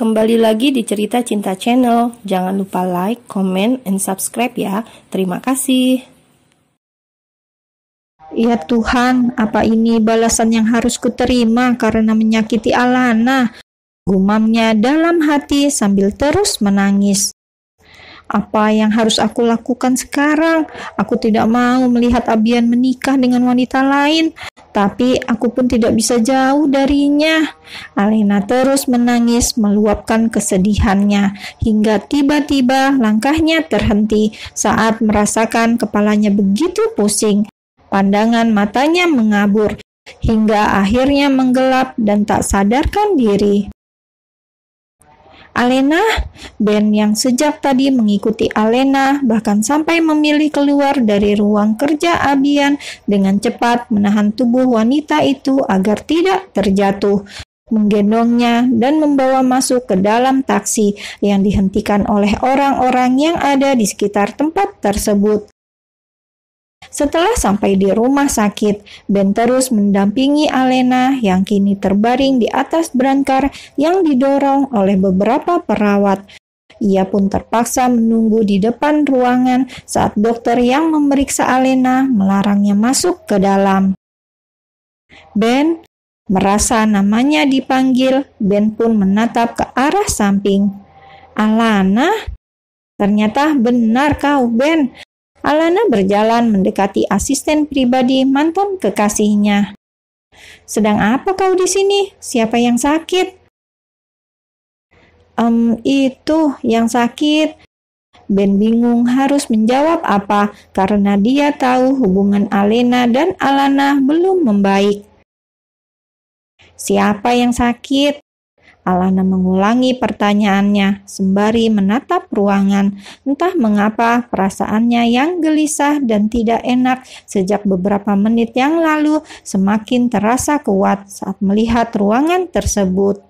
Kembali lagi di Cerita Cinta Channel. Jangan lupa like, comment, and subscribe ya. Terima kasih. Ya Tuhan, apa ini balasan yang harus kuterima karena menyakiti Alana? Gumamnya dalam hati sambil terus menangis. Apa yang harus aku lakukan sekarang? Aku tidak mau melihat Abian menikah dengan wanita lain, tapi aku pun tidak bisa jauh darinya. Alena terus menangis meluapkan kesedihannya, hingga tiba-tiba langkahnya terhenti saat merasakan kepalanya begitu pusing. Pandangan matanya mengabur, hingga akhirnya menggelap dan tak sadarkan diri. Alena, Ben yang sejak tadi mengikuti Alena bahkan sampai memilih keluar dari ruang kerja Abian dengan cepat menahan tubuh wanita itu agar tidak terjatuh, menggendongnya dan membawa masuk ke dalam taksi yang dihentikan oleh orang-orang yang ada di sekitar tempat tersebut. Setelah sampai di rumah sakit, Ben terus mendampingi Alena yang kini terbaring di atas brankar yang didorong oleh beberapa perawat. Ia pun terpaksa menunggu di depan ruangan saat dokter yang memeriksa Alena melarangnya masuk ke dalam. Ben merasa namanya dipanggil, Ben pun menatap ke arah samping. Alana? Ternyata benar kau, Ben. Alana berjalan mendekati asisten pribadi mantan kekasihnya. Sedang apa kau di sini? Siapa yang sakit? Itu yang sakit. Ben bingung harus menjawab apa karena dia tahu hubungan Alena dan Alana belum membaik. Siapa yang sakit? Alana mengulangi pertanyaannya sembari menatap ruangan. Entah mengapa perasaannya yang gelisah dan tidak enak sejak beberapa menit yang lalu semakin terasa kuat saat melihat ruangan tersebut.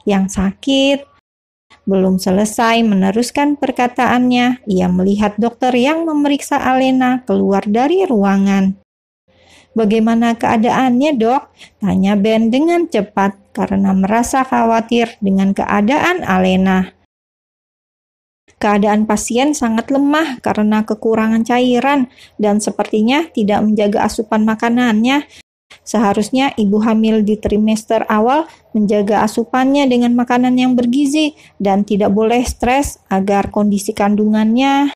Yang sakit. Belum selesai meneruskan perkataannya, ia melihat dokter yang memeriksa Alena keluar dari ruangan. Bagaimana keadaannya, Dok? Tanya Ben dengan cepat karena merasa khawatir dengan keadaan Alena. Keadaan pasien sangat lemah karena kekurangan cairan dan sepertinya tidak menjaga asupan makanannya. Seharusnya ibu hamil di trimester awal menjaga asupannya dengan makanan yang bergizi dan tidak boleh stres agar kondisi kandungannya.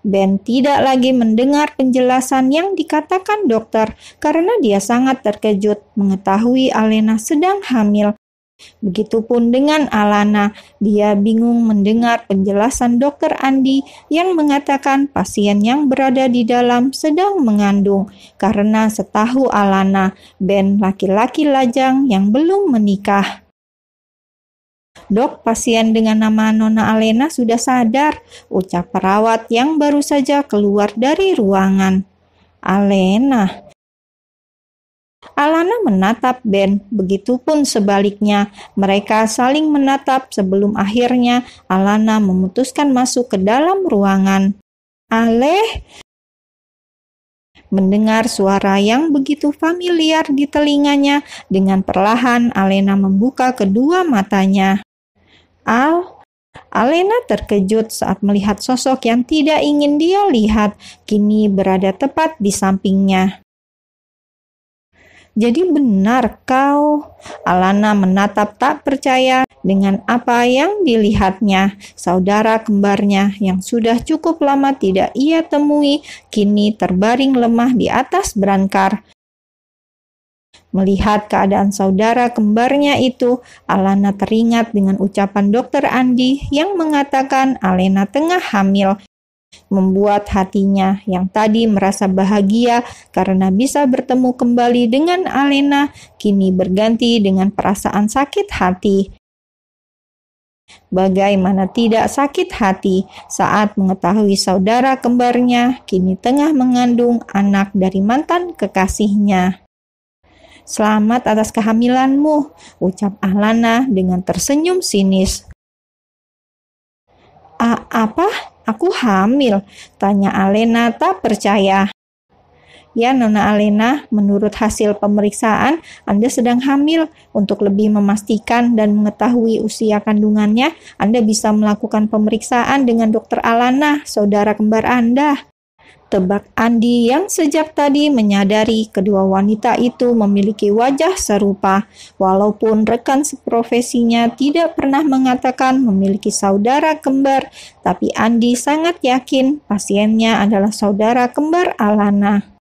Ben tidak lagi mendengar penjelasan yang dikatakan dokter karena dia sangat terkejut mengetahui Alena sedang hamil. Begitupun dengan Alana, dia bingung mendengar penjelasan dokter Andi yang mengatakan pasien yang berada di dalam sedang mengandung karena setahu Alana, Ben laki-laki lajang yang belum menikah. Dok, pasien dengan nama Nona Alena sudah sadar, ucap perawat yang baru saja keluar dari ruangan. Alena. Alana menatap Ben, begitupun sebaliknya. Mereka saling menatap sebelum akhirnya Alana memutuskan masuk ke dalam ruangan. Aleh. Mendengar suara yang begitu familiar di telinganya, dengan perlahan Alena membuka kedua matanya. Alena terkejut saat melihat sosok yang tidak ingin dia lihat, kini berada tepat di sampingnya. Jadi benar kau? Alana menatap tak percaya dengan apa yang dilihatnya. Saudara kembarnya yang sudah cukup lama tidak ia temui, kini terbaring lemah di atas brankar. Melihat keadaan saudara kembarnya itu, Alana teringat dengan ucapan dokter Andi yang mengatakan Alena tengah hamil. Membuat hatinya yang tadi merasa bahagia karena bisa bertemu kembali dengan Alena, kini berganti dengan perasaan sakit hati. Bagaimana tidak sakit hati saat mengetahui saudara kembarnya kini tengah mengandung anak dari mantan kekasihnya. Selamat atas kehamilanmu, ucap Alana dengan tersenyum sinis. Apa? Aku hamil? Tanya Alena tak percaya. Ya, Nona Alena, menurut hasil pemeriksaan, Anda sedang hamil. Untuk lebih memastikan dan mengetahui usia kandungannya, Anda bisa melakukan pemeriksaan dengan Dr. Alana, saudara kembar Anda. Tebak Andi yang sejak tadi menyadari kedua wanita itu memiliki wajah serupa. Walaupun rekan seprofesinya tidak pernah mengatakan memiliki saudara kembar, tapi Andi sangat yakin pasiennya adalah saudara kembar Alana.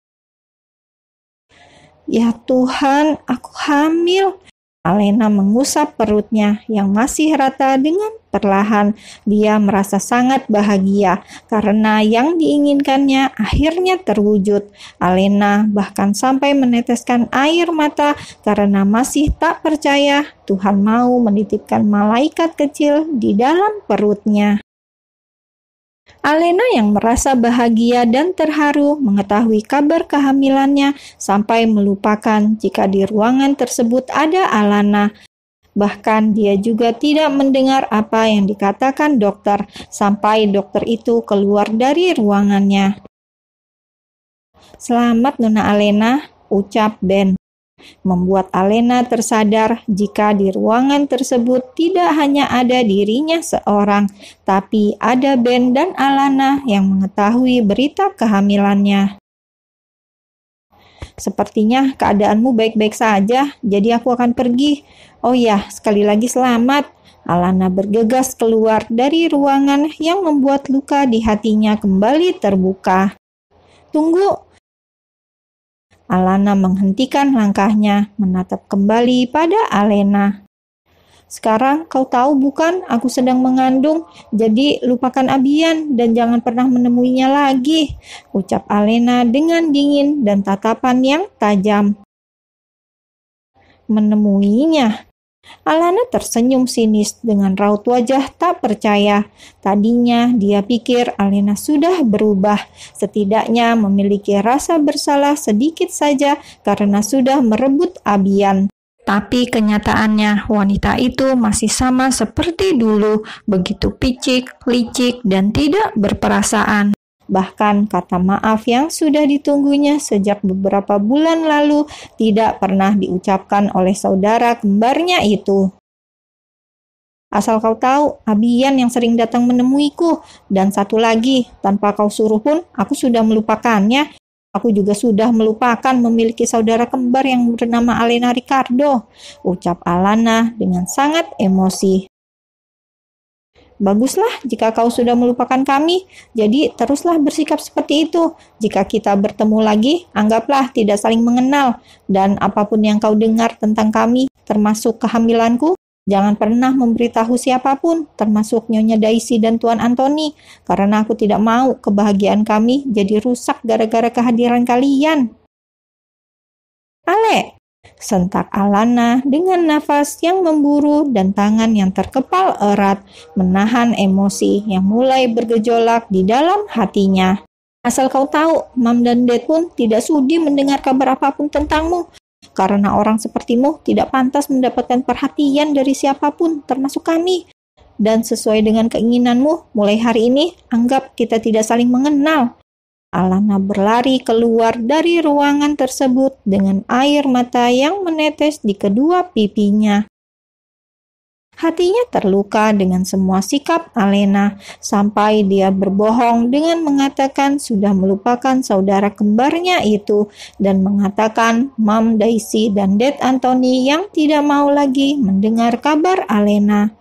Ya Tuhan, aku hamil. Alena mengusap perutnya yang masih rata dengan perlahan. Dia merasa sangat bahagia karena yang diinginkannya akhirnya terwujud. Alena bahkan sampai meneteskan air mata karena masih tak percaya Tuhan mau menitipkan malaikat kecil di dalam perutnya. Alena yang merasa bahagia dan terharu mengetahui kabar kehamilannya sampai melupakan jika di ruangan tersebut ada Alana. Bahkan dia juga tidak mendengar apa yang dikatakan dokter sampai dokter itu keluar dari ruangannya. "Selamat Nona Alena," ucap Ben. Membuat Alena tersadar jika di ruangan tersebut tidak hanya ada dirinya seorang, tapi ada Ben dan Alana yang mengetahui berita kehamilannya. "Sepertinya keadaanmu baik-baik saja, jadi aku akan pergi. Oh ya, sekali lagi selamat." Alana bergegas keluar dari ruangan yang membuat luka di hatinya kembali terbuka. "Tunggu!" Alana menghentikan langkahnya, menatap kembali pada Alena. "Sekarang kau tahu bukan, aku sedang mengandung, jadi lupakan Abian dan jangan pernah menemuinya lagi," ucap Alena dengan dingin dan tatapan yang tajam. "Menemuinya?" Alana tersenyum sinis dengan raut wajah tak percaya. Tadinya dia pikir Alena sudah berubah, setidaknya memiliki rasa bersalah sedikit saja karena sudah merebut Abian. Tapi kenyataannya wanita itu masih sama seperti dulu, begitu picik, licik, dan tidak berperasaan. Bahkan kata maaf yang sudah ditunggunya sejak beberapa bulan lalu tidak pernah diucapkan oleh saudara kembarnya itu. "Asal kau tahu, Abian yang sering datang menemuiku. Dan satu lagi, tanpa kau suruh pun, aku sudah melupakannya. Aku juga sudah melupakan memiliki saudara kembar yang bernama Alena Ricardo," ucap Alana dengan sangat emosi. "Baguslah jika kau sudah melupakan kami, jadi teruslah bersikap seperti itu. Jika kita bertemu lagi, anggaplah tidak saling mengenal. Dan apapun yang kau dengar tentang kami, termasuk kehamilanku, jangan pernah memberitahu siapapun, termasuk Nyonya Daisy dan Tuan Antoni, karena aku tidak mau kebahagiaan kami jadi rusak gara-gara kehadiran kalian." "Ale!" sentak Alana dengan nafas yang memburu dan tangan yang terkepal erat, menahan emosi yang mulai bergejolak di dalam hatinya. "Asal kau tahu, Mam dan Dad pun tidak sudi mendengar kabar apapun tentangmu, karena orang sepertimu tidak pantas mendapatkan perhatian dari siapapun, termasuk kami. Dan sesuai dengan keinginanmu, mulai hari ini, anggap kita tidak saling mengenal." Alana berlari keluar dari ruangan tersebut dengan air mata yang menetes di kedua pipinya. Hatinya terluka dengan semua sikap Alena, sampai dia berbohong dengan mengatakan sudah melupakan saudara kembarnya itu, dan mengatakan Mam Daisy dan Dad Antoni yang tidak mau lagi mendengar kabar Alena.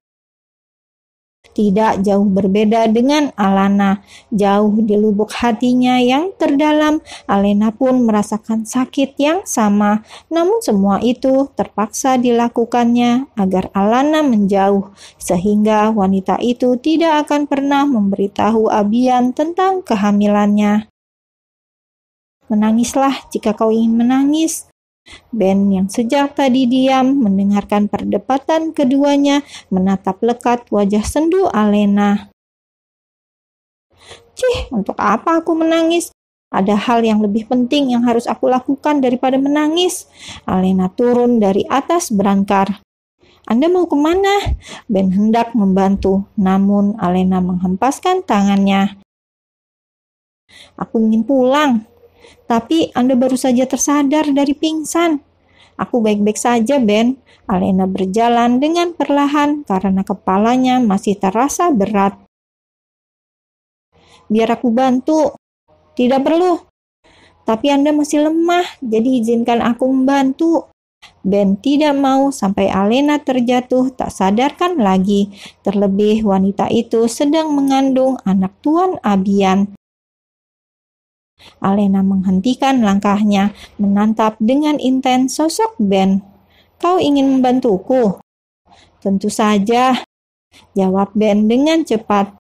Tidak jauh berbeda dengan Alana, jauh di lubuk hatinya yang terdalam, Alena pun merasakan sakit yang sama. Namun semua itu terpaksa dilakukannya agar Alana menjauh, sehingga wanita itu tidak akan pernah memberitahu Abian tentang kehamilannya. "Menangislah jika kau ingin menangis." Ben yang sejak tadi diam mendengarkan perdebatan keduanya menatap lekat wajah sendu Alena. "Cih, untuk apa aku menangis? Ada hal yang lebih penting yang harus aku lakukan daripada menangis." Alena turun dari atas berangkar. "Anda mau kemana?" Ben hendak membantu, namun Alena menghempaskan tangannya. "Aku ingin pulang." Tapi Anda baru saja tersadar dari pingsan. Aku baik-baik saja, Ben. Alena berjalan dengan perlahan karena kepalanya masih terasa berat. Biar aku bantu. Tidak perlu. Tapi Anda masih lemah, jadi izinkan aku membantu. Ben tidak mau sampai Alena terjatuh tak sadarkan lagi. Terlebih wanita itu sedang mengandung anak Tuan Abian. Alena menghentikan langkahnya, menatap dengan intens sosok Ben. Kau ingin membantuku? Tentu saja, jawab Ben dengan cepat.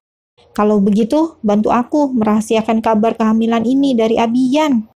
Kalau begitu, bantu aku merahasiakan kabar kehamilan ini dari Abian.